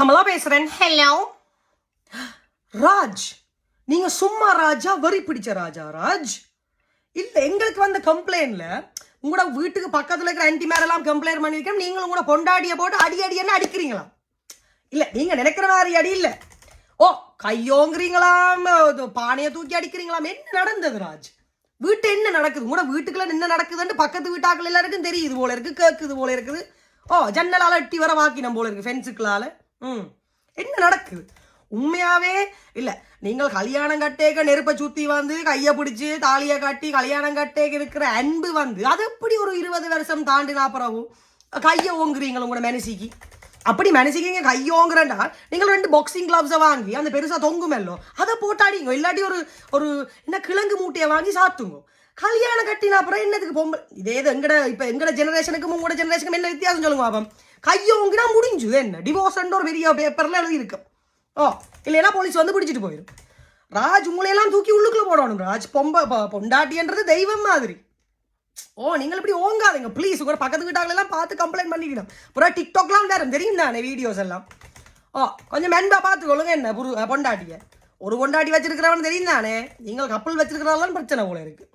கமலா பேசுறேன். ஹலோ ராஜ், நீங்க சும்மா ராஜா வரி பிடிச்ச ராஜா? ராஜ் இல்ல, எங்களுக்கு வந்த கம்ப்ளைண்ட்ல உங்களோட வீட்டுக்கு பக்கத்துல இருக்கிற ஆன்டி மேரெல்லாம் கம்ப்ளைண்ட் பண்ணிருக்கேன். நீங்களும் கூட பொண்டாடிய போட்டு அடி அடிக்கிறீங்களா? இல்ல, நீங்க நினைக்கிற மாதிரி அடி இல்ல. ஓ, கையோங்கிறீங்களாம், பானையை தூக்கி அடிக்கிறீங்களாம். என்ன நடந்தது ராஜ்? வீட்டு என்ன நடக்குது? கூட வீட்டுக்குள்ள என்ன நடக்குதுன்னு பக்கத்து வீட்டாக்கள் எல்லாருக்கும் தெரியுது போல இருக்கு, கேக்குது போல இருக்குது. ஓ, ஜன்னலால எட்டி வர வாக்கினம் போல இருக்கு, ஃபென்ஸுக்களால. என்ன நடக்குது உண்மையாவே? இல்ல, நீங்கள் கல்யாணம் கட்டேக்க நெருப்பை சுத்தி வந்து கையை பிடிச்சு தாலியை கட்டி கல்யாணம் கட்டேக்க இருக்கிற அன்பு வந்து அது எப்படி ஒரு 20 வருஷம் தாண்டினா பிறகு கையை ஓங்குறீங்களா உங்களோட மனசிக்கு? அப்படி மனசிக்கிங்க கையோங்கிறண்டா நீங்கள் 2 பாக்ஸிங் கிளப்ஸை வாங்கி அந்த பெருசா தொங்குமெல்லோ அதை போட்டாடிங்க. இல்லாட்டி ஒரு என்ன கிழங்கு மூட்டையை வாங்கி சாத்துங்க. கல்யாணம் கட்டினா அப்புறம் என்னதுக்கு பொம்பளை? இதே எங்கட இப்ப எங்கட ஜெனரேஷனுக்கும் உங்களோட ஜெனரேஷனுக்கும் என்ன வித்தியாசம் சொல்லுங்க பாப்பம். கையோங்கினா முடிஞ்சுது. என்ன டிவோர்ஸ் ஒரு பெரிய பேப்பர்ல எழுதி இருக்கு. ஓ, இல்லைன்னா போலீஸ் வந்து பிடிச்சிட்டு போயிடும். ராஜ், உங்களையெல்லாம் தூக்கி உள்ளுக்குள்ள போடணும் ராஜ். பொண்டாட்டின்றது தெய்வம் மாதிரி. ஓ, நீங்கள் இப்படி ஓங்காதீங்க ப்ளீஸ். உங்களோட பக்கத்து வீட்டாங்களெல்லாம் பார்த்து கம்ப்ளைண்ட் பண்ணிக்கணும். அப்புறம் டிக்டாக்லாம் வேறு தெரியும் தானே வீடியோஸ் எல்லாம். ஓ, கொஞ்சம் மென்பா பார்த்துக்கொள்ளுங்க. என்ன பொண்டாட்டிய ஒரு பொண்டாட்டி வச்சிருக்கிறவன் தெரியும் தானே. நீங்கள் கப்பல் வச்சிருக்கிறதாலும் பிரச்சனை போல இருக்கு.